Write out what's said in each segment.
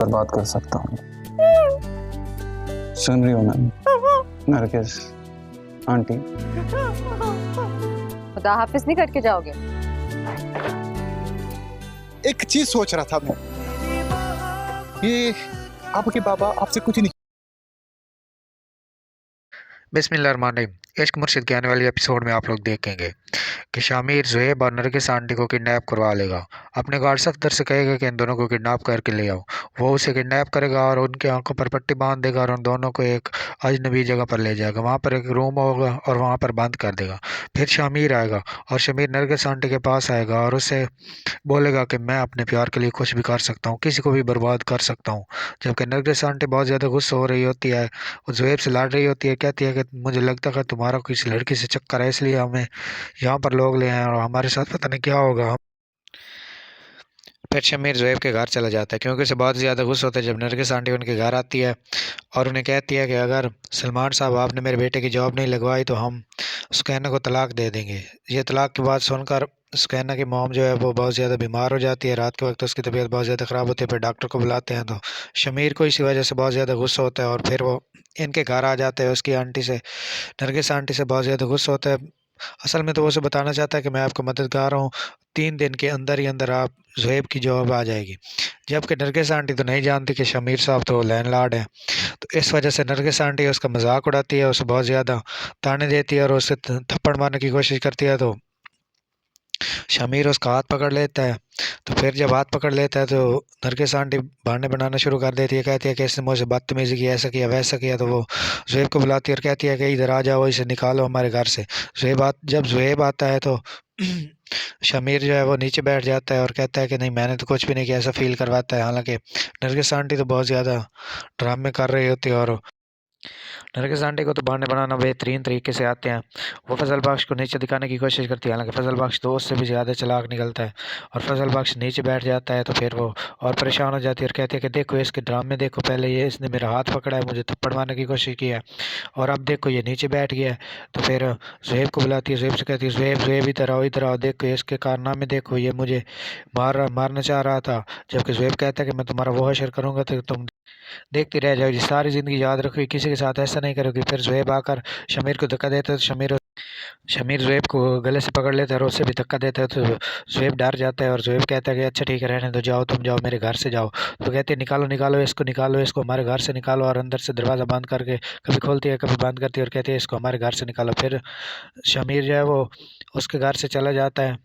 बर्बाद कर सकता हूँ। सुन रही हो ना नरगिस आंटी? खुदा हाफिज नहीं करके जाओगे? एक चीज सोच रहा था मैं, ये आपके बाबा आपसे कुछ नहीं। बिस्मिल्लाहिर्रहमानिर्रहीम। इश्क मुर्शिद के आने वाले एपिसोड में आप लोग देखेंगे कि शामिर ज़ुहैब और नरगिस आंटी को किडनैप करवा लेगा। अपने गार्ड सफदर से कहेगा कि इन दोनों को किडनैप करके ले आओ। वो उसे किडनैप करेगा और उनकी आंखों पर पट्टी बांध देगा और उन दोनों को एक अजनबी जगह पर ले जाएगा। वहाँ पर एक रूम होगा और वहाँ पर बंद कर देगा। फिर शामिर आएगा और शामिर नरगिस आंटी के पास आएगा और उससे बोलेगा कि मैं अपने प्यार के लिए कुछ भी कर सकता हूँ, किसी को भी बर्बाद कर सकता हूँ। जबकि नरगिस आंटी बहुत ज़्यादा गुस्सा हो रही होती है, वो ज़ुहैब से लड़ रही होती है, कहती है कि मुझे लगता है तुम्हारा किसी लड़की से चक्कर है, इसलिए हमें यहाँ पर लोग ले आए और हमारे साथ पता नहीं क्या होगा। फिर शमीर ज़ुहैब के घर चला जाता है क्योंकि उसे बहुत ज़्यादा गुस्सा होता है जब नरगिस आंटी उनके घर आती है और उन्हें कहती है कि अगर सलमान साहब आपने मेरे बेटे की जॉब नहीं लगवाई तो हम सुकैना को तलाक दे देंगे। ये तलाक की बात सुनकर सुकैना की मॉम जो है वो बहुत ज़्यादा बीमार हो जाती है। रात के वक्त उसकी तबीयत बहुत ज़्यादा ख़राब होती है। फिर डॉक्टर को बुलाते हैं तो शमीर को इसी वजह से बहुत ज़्यादा गुस्सा होता है और फिर वो इनके घर आ जाते हैं। उसकी आंटी से, नरगिस आंटी से बहुत ज़्यादा गुस्सा होता है। असल में तो वो उसे बताना चाहता है कि मैं आपका मददगार हूँ, 3 दिन के अंदर ही अंदर आप ज़ुहैब की जॉब आ जाएगी। जबकि नरगिस आंटी तो नहीं जानती कि शमीर साहब तो लैंडलॉर्ड हैं। तो इस वजह से नरगिस आंटी उसका मजाक उड़ाती है, उसे बहुत ज़्यादा ताने देती है और उसे थप्पड़ मारने की कोशिश करती है। तो शमीर उसका हाथ पकड़ लेता है। तो फिर जब हाथ पकड़ लेता है तो नरगिस आंटी बहाने बनाना शुरू कर देती है, कहती है कि इसने मुझे बदतमीजी की, ऐसा किया वैसा किया। तो वो ज़ुहैब को बुलाती है और कहती है कि इधर आ जाओ, इसे निकालो हमारे घर से। जब ज़ुहैब आता है तो शमीर जो है वो नीचे बैठ जाता है और कहता है कि नहीं मैंने तो कुछ भी नहीं किया, ऐसा फील करवाता है। हालांकि नरगिस आंटी तो बहुत ज़्यादा ड्रामे कर रही होती है और नरगिस आंटी को तो बहाने बनाना बेहतरीन तरीके से आते हैं। वो फजल बख्श को नीचे दिखाने की कोशिश करती है, हालांकि फजल बख्श दोस्त से भी ज़्यादा चालाक निकलता है और फजल बख्श नीचे बैठ जाता है। तो फिर वो और परेशान हो जाती है और कहती है कि देखो इसके ड्रामे देखो, पहले ये इसने मेरा हाथ पकड़ा है, मुझे थप्पड़ मारने की कोशिश की है और अब देखो ये नीचे बैठ गया है। तो फिर ज़ुहैब को बुलाती है, ज़ुहैब से कहती है ज़ुहैब इधर आओ, देखो इसके कारनामे देखो, ये मुझे मारना चाह रहा था। जबकि ज़ुहैब कहता है कि मैं तुम्हारा वो हशर करूँगा तो तुम देखती रह जाओगी, सारी ज़िंदगी याद रखोगी, किसी के साथ ऐसा नहीं करोगी। फिर ज़ुहैब आकर शमीर को धक्का देता है तो शमीर ज़ुहैब को गले से पकड़ लेता है और उससे भी धक्का देता है। तो ज़ुहैब डर जाता है और ज़ुहैब कहता है कि अच्छा ठीक है रहने दो, जाओ तुम जाओ मेरे घर से जाओ। तो कहते हैं निकालो इसको हमारे घर से निकालो, और अंदर से दरवाज़ा बंद करके कभी खोलती है कभी बंद करती है और कहती है इसको हमारे घर से निकालो। फिर शमीर जो है वो उसके घर से चला जाता है।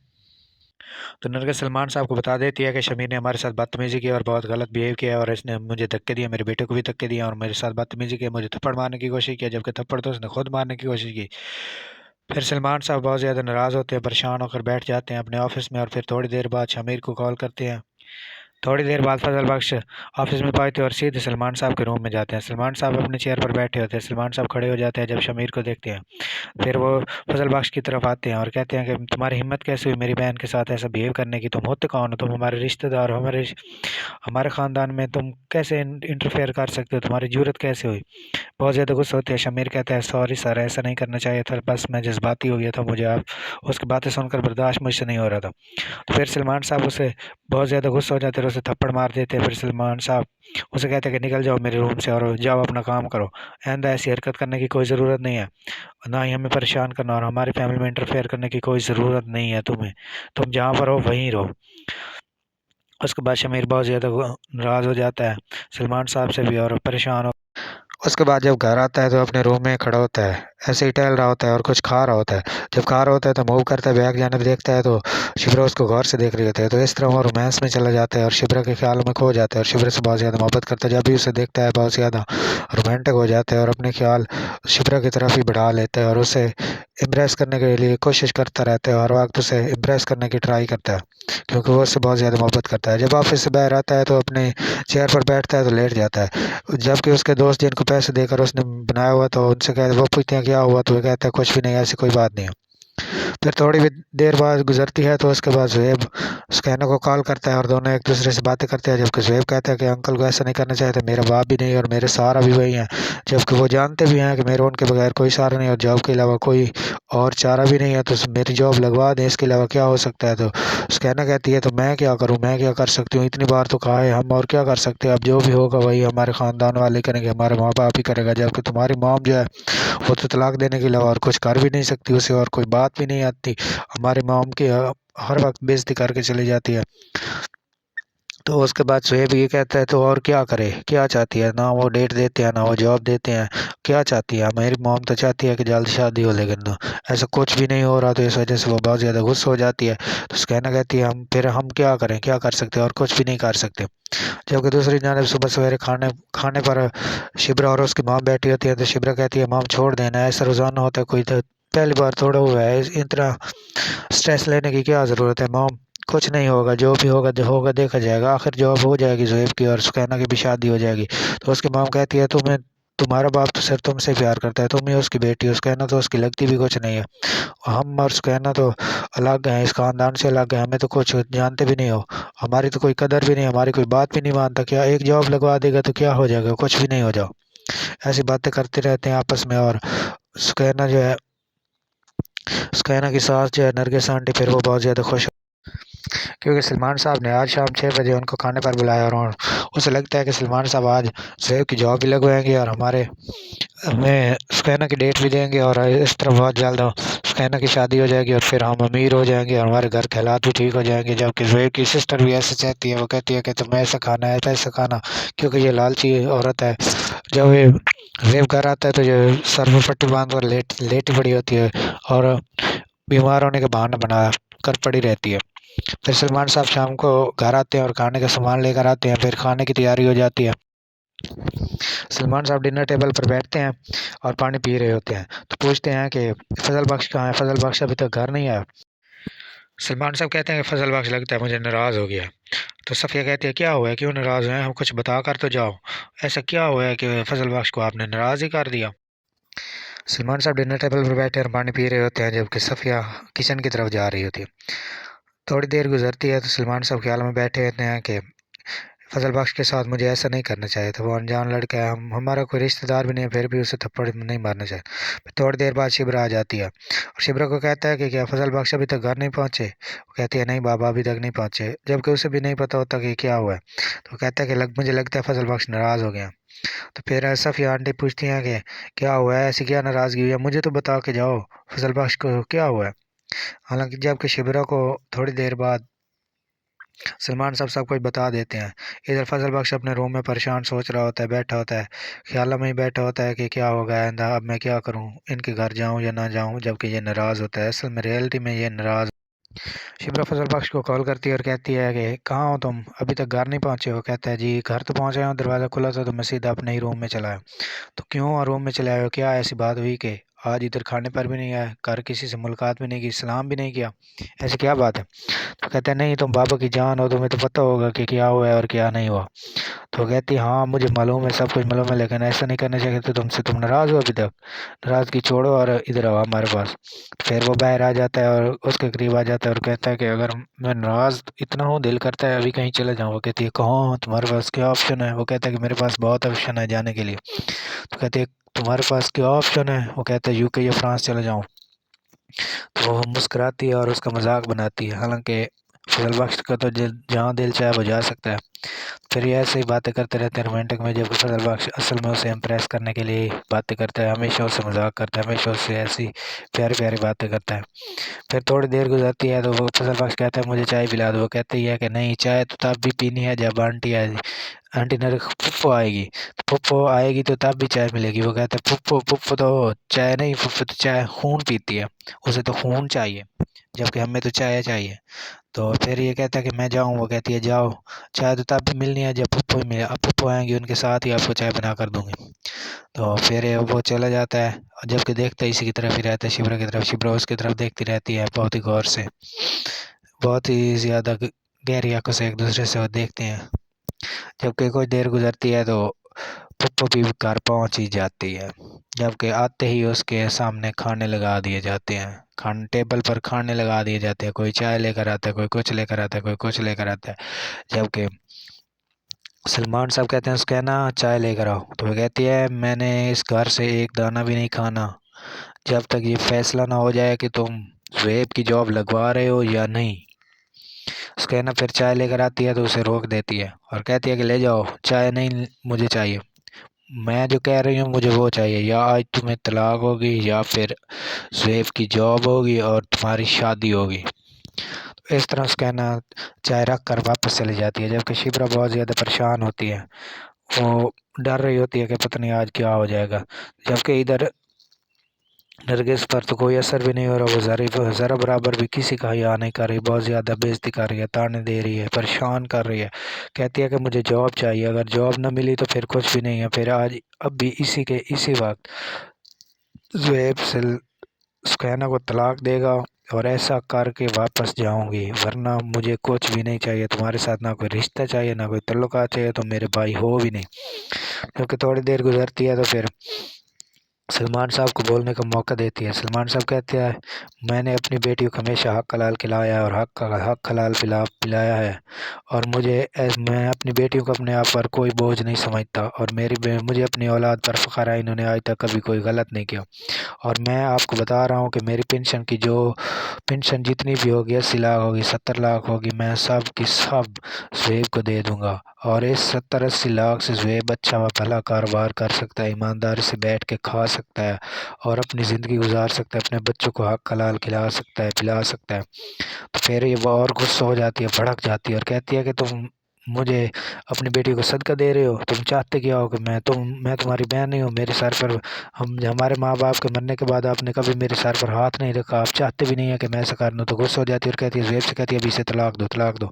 तो नरगिस सलमान साहब को बता देती है कि शमीर ने हमारे साथ बदतमीज़ी की और बहुत गलत बिहेव किया है और इसने मुझे धक्के दिए, मेरे बेटे को भी धक्के दिए और मेरे साथ बदतमीज़ी की, मुझे थप्पड़ मारने की कोशिश की, जबकि थप्पड़ तो उसने खुद मारने की कोशिश की। फिर सलमान साहब बहुत ज़्यादा नाराज़ होते हैं, परेशान होकर बैठ जाते हैं अपने ऑफिस में और फिर थोड़ी देर बाद शमीर को कॉल करते हैं। थोड़ी देर बाद फजल बख्श ऑफिस में पहुंचते और सीधे सलमान साहब के रूम में जाते हैं। सलमान साहब अपने चेयर पर बैठे होते हैं। सलमान साहब खड़े हो जाते हैं जब शमीर को देखते हैं। फिर वो फजल बख्श की तरफ आते हैं और कहते हैं कि तुम्हारी हिम्मत कैसे हुई मेरी बहन के साथ ऐसा बिहेव करने की, तुम होते कौन हो, तुम हमारे रिश्तेदार हो, हमारे ख़ानदान में तुम कैसे इंटरफेयर कर सकते हो, तुम्हारी जरूरत कैसे हुई। बहुत ज़्यादा गुस्सा होती है। शमीर कहता है सॉरी सर, ऐसा नहीं करना चाहिए था, बस मैं जज्बाती हो गया था, मुझे आप उसकी बातें सुनकर बर्दाश्त मुझसे नहीं हो रहा था। तो फिर सलमान साहब उसे बहुत ज़्यादा गुस्सा हो जाते हैं और उसे थप्पड़ मार देते हैं। फिर सलमान साहब उसे कहते हैं कि निकल जाओ मेरे रूम से और जाओ अपना काम करो, आइंदा ऐसी हरकत करने की कोई ज़रूरत नहीं है, ना ही हमें परेशान करना और हमारी फैमिली में इंटरफेयर करने की कोई ज़रूरत नहीं है तुम्हें, तुम जहाँ पर हो वहीं रहो। उसके बाद शमीर बहुत ज़्यादा नाराज़ हो जाता है सलमान साहब से भी और परेशान हो। उसके बाद जब घर आता है तो अपने रूम में खड़ा होता है, ऐसे ही टहल रहा होता है और कुछ खा रहा होता है। जब खा रहा होता है तो मूव करता है, बैग जाने देखता है तो शिप्रा उसको गौर से देख रही होती है। तो इस तरह वो रोमांस में चला जाता है और शिप्रा के ख्यालों में खो जाता है और शिप्रा से बहुत ज़्यादा मोहब्बत करता है। जब भी उसे देखता है बहुत ज़्यादा रोमांटिक हो जाता है और अपने ख्याल शिप्रा की तरफ ही बढ़ा लेता है और उसे इम्प्रेस करने के लिए कोशिश करता रहता है, हर वक्त उसे इम्प्रेस करने की ट्राई करता है क्योंकि वो उससे बहुत ज़्यादा मोहब्बत करता है। जब ऑफिस से बाहर आता है तो अपने चेयर पर बैठता है तो लेट जाता है, जबकि उसके दोस्त जिनको पैसे देकर उसने बनाया हुआ तो उनसे कहते, वो पूछते हैं क्या हुआ तो वो कहता है कुछ भी नहीं, ऐसी कोई बात नहीं है। फिर थोड़ी भी देर बाद गुजरती है तो उसके बाद ज़ुहैब सुकैना को कॉल करता है और दोनों एक दूसरे से बातें करते हैं। जबकि ज़ुहैब कहता है कि अंकल को ऐसा नहीं करना चाहिए था, मेरा बाप भी नहीं और मेरे सहारा भी वही हैं। जबकि वो जानते भी हैं कि मेरे उनके बगैर कोई सहारा नहीं और जॉब के अलावा कोई और चारा भी नहीं है, तो मेरी जॉब लगवा दें, इसके अलावा क्या हो सकता है। तो सुकैना कहती है तो मैं क्या करूँ, मैं क्या कर सकती हूँ, इतनी बार तो कहा है, हम और क्या कर सकते हैं, अब जो भी होगा वही हमारे ख़ानदान वाले करेंगे, हमारे माँ बाप ही करेगा। जबकि तुम्हारी मॉम जो है वो तो तलाक देने के अलावा और कुछ कर भी नहीं सकती, उसे और कोई बात भी नहीं आती। हमारी मॉम की हर वक्त बेइज्जती करके चली जाती है। तो उसके बाद शुएब ये कहता है तो और क्या करे, क्या चाहती है, ना वो डेट देते हैं ना वो जॉब देते हैं, क्या चाहती है। मेरी मॉम तो चाहती है कि जल्द शादी हो, लेकिन ऐसा कुछ भी नहीं हो रहा, तो इस वजह से वो बहुत ज़्यादा गुस्सा हो जाती है। तो उसका कहना कहती है हम क्या करें, क्या कर सकते हैं, और कुछ भी नहीं कर सकते। जबकि दूसरी जानब सुबह सवेरे खाने खाने पर शिब्रा और उसकी माँ बैठी होती है, तो शिब्रा कहती है मॉम छोड़ देना, ऐसा रोज़ाना होता है, कोई तो पहली बार थोड़ा हुआ है, इतना स्ट्रेस लेने की क्या ज़रूरत है मॉम, कुछ नहीं होगा, जो भी होगा होगा देखा जाएगा, आखिर जॉब हो जाएगी ज़ुहैब की और सुकैना की भी शादी हो जाएगी। तो उसकी मॉम कहती है तुम्हारा बाप तो सिर्फ तुमसे प्यार करता है, तुम ही उसकी बेटी हो, सुकैना तो उसकी लगती भी कुछ नहीं है। हम और सुकैना तो अलग हैं, इस खानदान से अलग हैं, हमें तो कुछ जानते भी नहीं हो, हमारी तो कोई कदर भी नहीं, हमारी कोई बात भी नहीं मानता, क्या एक जॉब लगवा देगा तो क्या हो जाएगा, कुछ भी नहीं हो जाओ। ऐसी बातें करते रहते हैं आपस में। और सुकैना जो है सुकैना की सास जो है नरगिस आंटी, फिर वो बहुत ज़्यादा खुश, क्योंकि सलमान साहब ने आज शाम 6 बजे उनको खाने पर बुलाया और उसे लगता है कि सलमान साहब आज ज़ुहैब की जॉब भी लगवाएंगे और हमें सुकैना की डेट भी देंगे और इस तरह बहुत जल्द सुकैना की शादी हो जाएगी और फिर हम अमीर हो जाएंगे और हमारे घर के हालात भी ठीक हो जाएंगे। जबकि ज़ुहैब की सिस्टर भी ऐसे चाहती है, वो कहती है कि तुम्हें ऐसा खाना है, पैसा खाना, क्योंकि ये लालची औरत है। जब ये ज़ुहैब घर आता है तो ये सर में पट्टी बांध कर लेटी पड़ी होती है और बीमार होने के बहाने बना कर पड़ी रहती है। फिर सलमान साहब शाम को घर आते हैं और खाने का सामान लेकर आते हैं, फिर खाने की तैयारी हो जाती है। सलमान साहब डिनर टेबल पर बैठते हैं और पानी पी रहे होते हैं, तो पूछते हैं कि फजल बख्श कहाँ है, फजल बख्श अभी तक घर नहीं आया। सलमान साहब कहते हैं कि फजल बख्श लगता है मुझे नाराज़ हो गया है। तो सफ़िया कहती है क्या हुआ है, क्यों नाराज़ हैं, हम कुछ बता कर तो जाओ, ऐसा क्या हुआ है कि फजल बख्श को आपने नाराज़ ही कर दिया। सलमान साहब डिनर टेबल पर बैठे और पानी पी रहे होते हैं, जबकि सफ़िया किचन की तरफ जा रही होती है। थोड़ी देर गुजरती है तो सलमान साहब ख्याल में बैठे होते हैं कि फजल बख्श के साथ मुझे ऐसा नहीं करना चाहिए था, वो अनजान लड़का है, हम हमारा कोई रिश्तेदार भी नहीं है, फिर भी उसे थप्पड़ नहीं मारना चाहिए। फिर थोड़ी देर बाद शिब्रा आ जाती है और शिब्रा को कहता है कि क्या फजल बख्श अभी तक घर नहीं पहुँचे। वो कहती है नहीं बाबा अभी तक नहीं पहुँचे, जबकि उसे भी नहीं पता होता कि क्या हुआ है। तो वो कहता है कि मुझे लगता है फजल बख्श नाराज़ हो गया। तो फिर सफ़िया आंटी पूछती हैं कि क्या हुआ है, ऐसी क्या नाराज़गी हुई है, मुझे तो बता के जाओ फजल बख्श को क्या हुआ है। हालांकि जबकि शिब्रा को थोड़ी देर बाद सलमान साहब सब कुछ बता देते हैं। इधर फजल बख्श अपने रूम में परेशान सोच रहा होता है, बैठा होता है, ख्यालों में ही बैठा होता है कि क्या होगा आइंदा, अब मैं क्या करूं, इनके घर जाऊं या ना जाऊं। जबकि ये नाराज़ होता है, असल में रियलिटी में ये नाराज़। शिप्रा फजल बख्श को कॉल करती है और कहती है कि कहाँ हो तुम, अभी तक घर नहीं पहुंचे हो। कहता है जी घर तो पहुंचे हूँ, दरवाज़ा खुला था तो मैं सीधा अपने ही रूम में चला आया। तो क्यों रूम में चले आए हो, क्या ऐसी बात हुई कि आज इधर खाने पर भी नहीं आया, घर किसी से मुलाकात भी नहीं की, सलाम भी नहीं किया, ऐसी क्या बात है। तो कहता है नहीं तुम बाबा की जान हो, तुम्हें तो पता होगा कि क्या हुआ है और क्या नहीं हुआ। तो कहती हाँ मुझे मालूम है, सब कुछ मालूम है, लेकिन ऐसा नहीं करना चाहिए, तो तुम नाराज़ हो अभी तक, नाराज़गी छोड़ो और इधर आओ हमारे पास। फिर वो बाहर आ जाता है और उसके करीब आ जाता है और कहता है कि अगर मैं नाराज़ इतना हूँ, दिल करता है अभी कहीं चले जाऊँ। वो कहती है कहाँ, तुम्हारे पास क्या ऑप्शन है। वो कहता है कि मेरे पास बहुत ऑप्शन है जाने के लिए। तो कहती है तुम्हारे पास क्या ऑप्शन है। वो कहता है यूके या फ्रांस चले जाऊँ। तो वो मुस्कुराती है और उसका मजाक बनाती है, हालांकि फजल बख्श का तो जहाँ दिल चाहे वो जा सकता है। फिर ये ऐसे ही बातें करते रहते हैं रोमांटिक में, जबकि फजल बख्श असल में उसे इम्प्रेस करने के लिए बातें करता है, हमेशा उससे मजाक करता है, हमेशा उससे ऐसी प्यारी प्यारी बातें करता है। फिर थोड़ी देर गुजरती है तो वो फजल बख्श कहता है मुझे चाय पिला दो। वो कहती है कि नहीं, चाय तो तब भी पीनी है जब आंटी आएगी, आंटी ने फुफ्फो आएगी, तो फुफ्फो आएगी तो तब भी चाय मिलेगी। वो कहता है फुफ्फो फुफ्फो तो चाय नहीं, फुफ्फो तो चाय खून पीती है, उसे तो खून चाहिए, जबकि हमें तो चाय चाहिए। तो फिर ये कहता है कि मैं जाऊँ। वो कहती है जाओ, चाय तो तब भी मिलनी है जब पप्पू मिले, अब पप्पू आएंगे उनके साथ ही आपको चाय बना कर दूंगी। तो फिर ये वो चला जाता है और जबकि देखता इसी की तरफ ही रहता है, शिप्रा की तरफ। शिप्रा उसकी तरफ देखती रहती है बहुत ही गौर से, बहुत ही ज़्यादा गहरी आंखों से एक दूसरे से वो देखते हैं। जबकि कुछ देर गुजरती है तो पप्पू भी घर पहुंच ही जाती है, जबकि आते ही उसके सामने खाने लगा दिए जाते हैं। टेबल पर खाने लगा दिए जाते हैं। कोई चाय लेकर आता है, कोई कुछ लेकर आता है, कोई कुछ लेकर आता है। जबकि सलमान साहब कहते हैं उसके ना चाय लेकर आओ, तो वो कहती है मैंने इस घर से एक दाना भी नहीं खाना जब तक ये फैसला ना हो जाए कि तुम ज़ुएब की जॉब लगवा रहे हो या नहीं। उसके ना फिर चाय लेकर आती है तो उसे रोक देती है और कहती है कि ले जाओ, चाय नहीं मुझे चाहिए, मैं जो कह रही हूँ मुझे वो चाहिए, या आज तुम्हें तलाक होगी या फिर ज़ुएब की जॉब होगी और तुम्हारी शादी होगी। तो इस तरह उसका ना चाय रख कर वापस चली जाती है, जबकि शिप्रा बहुत ज़्यादा परेशान होती है। वो डर रही होती है कि पता नहीं आज क्या हो जाएगा, जबकि इधर नरगिस पर तो कोई असर भी नहीं हो रहा। वो ज़रा बराबर भी किसी का हया नहीं कर रही, बहुत ज़्यादा बेइज्जती कर रही है, ताने दे रही है, परेशान कर रही है। कहती है कि मुझे जॉब चाहिए, अगर जॉब ना मिली तो फिर कुछ भी नहीं है, फिर आज अब भी इसी वक्त ज़ुएब से सुकैना को तलाक देगा और ऐसा करके वापस जाऊंगी, वरना मुझे कुछ भी नहीं चाहिए, तुम्हारे साथ ना कोई रिश्ता चाहिए, ना कोई तल्लुकात चाहिए, तुम मेरे भाई हो भी नहीं। क्योंकि थोड़ी देर गुजरती है तो फिर सलमान साहब को बोलने का मौका देती है। सलमान साहब कहते हैं मैंने अपनी बेटी को हमेशा हक हलाल खिलाया और हक हलाल पिलाया है, और मैं अपनी बेटियों को अपने आप पर कोई बोझ नहीं समझता, और मुझे अपनी औलाद पर फ़ख्र है, इन्होंने आज तक कभी कोई गलत नहीं किया। और मैं आपको बता रहा हूँ कि मेरी पेंशन जितनी भी होगी 80 लाख होगी, 70 लाख होगी, मैं सब की सब ज़ुएब को दे दूँगा, और इस 70-80 लाख से ज़ुएब अच्छा व भला कारोबार कर सकता है, ईमानदारी से बैठ के खा सकता है और अपनी ज़िंदगी गुजार सकता है, अपने बच्चों को हक हलाल खिला सकता है, पिला सकता है। तो फिर ये वो और गुस्सा हो जाती है, भड़क जाती है और कहती है कि तुम मुझे अपनी बेटी को सदका दे रहे हो, तुम चाहते क्या हो कि मैं तुम्हारी बहन नहीं हूँ, मेरे सर पर हमारे माँ बाप के मरने के बाद आपने कभी मेरे सर पर हाथ नहीं रखा, आप चाहते भी नहीं है कि मैं ऐसा कर लूँ। तो गुस्सा हो जाती है और कहती है ज़ुएब से कहती है अभी इसे तलाक दो, तलाक दो,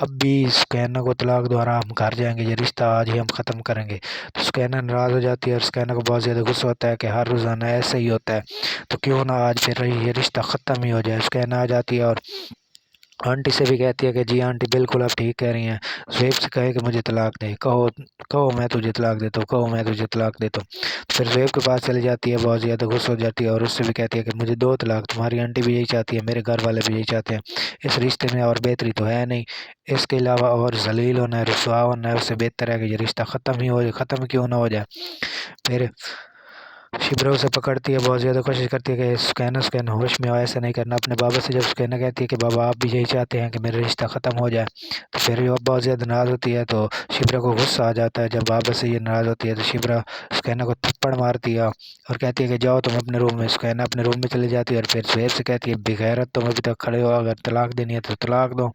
अब भी सुकैना को तलाक दो, आराम घर जाएंगे, ये रिश्ता आज ही हम ख़त्म करेंगे। तो सुकैना नाराज़ हो जाती है और सुकैना को बहुत ज़्यादा गुस्सा होता है कि हर रोज़ाना ऐसे ही होता है, तो क्यों ना आज फिर ये रिश्ता ख़त्म ही हो जाए। सुकैना आ जाती है और आंटी से भी कहती है कि जी आंटी बिल्कुल आप ठीक कह रही हैं, ज़ुएब से कहे कि मुझे तलाक दे, कहो कहो मैं तुझे तलाक देता हूँ, कहो मैं तुझे तलाक देता हूँ। तो फिर ज़ुएब के पास चली जाती है, बहुत ज़्यादा गुस्सा हो जाती है और उससे भी कहती है कि मुझे 2 तलाक, तुम्हारी आंटी भी यही चाहती है, मेरे घर वाले भी यही चाहते हैं, इस रिश्ते में और बेहतरी तो है नहीं, इसके अलावा और जलील होना है, रुसवा होना है, उससे बेहतर है कि ये रिश्ता ख़त्म ही हो जाए, ख़त्म क्यों ना हो जाए। फिर शिब्रा उसे पकड़ती है, बहुत ज़्यादा कोशिश करती है कि सुकैना होश में हो, ऐसा नहीं करना अपने बाबा से। जब सुकैना कहती है कि बाबा आप भी यही चाहते हैं कि मेरा रिश्ता ख़त्म हो जाए, तो फिर वो बहुत ज़्यादा नाराज़ होती है, तो शिब्रा को गुस्सा आ जाता है। जब बाबा से ये नाराज़ होती है तो शिब्रा सुकैना को थप्पड़ मारती है और कहती है कि जाओ तुम अपने रूम में। सुकैना अपने रूम में चली जाती है और फिर ज़ुएब से कहती है बेगैरत तुम अभी तक खड़े हो, अगर तलाक देनी है तो तलाक दो,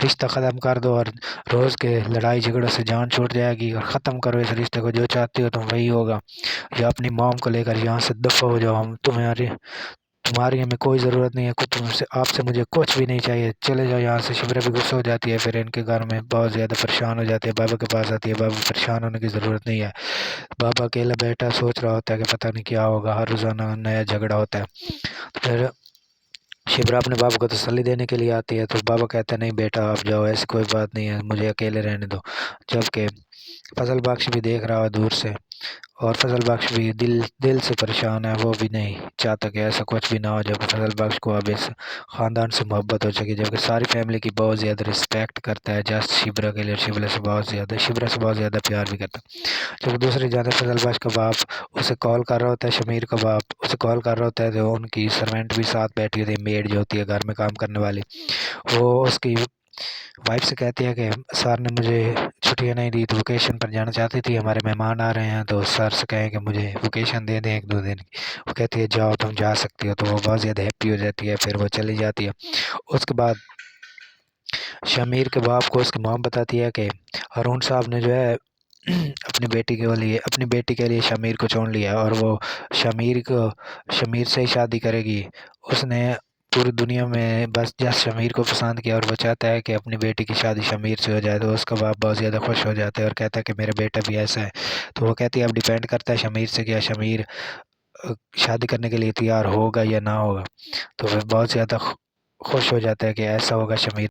रिश्ता ख़त्म कर दो, और रोज़ के लड़ाई झगड़ों से जान छूट जाएगी, और ख़त्म करो इस रिश्ते को, जो चाहती हो तुम वही होगा, या अपनी मॉम को लेकर यहाँ से दफ़ा हो जाओ, हम तुम्हारी हमें कोई ज़रूरत नहीं है, कुछ तुमसे आपसे मुझे कुछ भी नहीं चाहिए, चले जाओ यहाँ से। शिप्रा भी गुस्सा हो जाती है, फिर इनके घर में बहुत ज़्यादा परेशान हो जाती है, बाबा के पास आती है। बाबा परेशान होने की ज़रूरत नहीं है, बाबा अकेला बैठा सोच रहा होता है कि पता नहीं क्या होगा, हर रोज़ाना नया झगड़ा होता है। तो फिर शिप्रा अपने बाबा को तसल्ली देने के लिए आती है, तो बाबा कहता है नहीं बेटा आप जाओ, ऐसी कोई बात नहीं है, मुझे अकेले रहने दो। जबकि फजल बख्श भी देख रहा है दूर से, और फजल बख्श भी दिल से परेशान है, वो भी नहीं चाहता कि ऐसा कुछ भी ना हो, जबकि फजल बख्श को अब इस ख़ानदान से मोहब्बत हो चुकी है, जबकि सारी फैमिली की बहुत ज़्यादा रिस्पेक्ट करता है जस्ट शिब्रा के लिए, शिब्रा से बहुत ज़्यादा प्यार भी करता है। जब दूसरी जानब फजल बख्श का बाप उसे कॉल कर रहा होता है, शमीर का बाप उसे कॉल कर रहा होता है, तो उनकी सर्वेंट भी साथ बैठी होती है, मेड जो होती है घर में काम करने वाली, वो उसकी वाइफ से कहती है कि सर ने मुझे छुट्टियां नहीं दी, तो वेकेशन पर जाना चाहती थी, हमारे मेहमान आ रहे हैं, तो सर से कहें कि मुझे वेकेशन दे दें 1-2 दिन की। वो कहती है जाओ तुम जा सकती हो, तो वो बहुत ज़्यादा हैप्पी हो जाती है, फिर वो चली जाती है। उसके बाद शमीर के बाप को उसकी मॉम बताती है कि हारून साहब ने जो है अपनी बेटी के लिए शमीर को चुन लिया, और वो शमीर से ही शादी करेगी। उसने पूरी दुनिया में बस जस्ट शमीर को पसंद किया, और वो चाहता है कि अपनी बेटी की शादी शमीर से हो जाए। तो उसका बाप बहुत ज़्यादा खुश हो जाता है और कहता है कि मेरा बेटा भी ऐसा है। तो वो कहती है अब डिपेंड करता है शमीर से, क्या शमीर शादी करने के लिए तैयार होगा या ना होगा। तो वह बहुत ज़्यादा खुश हो जाता है कि ऐसा होगा शमीर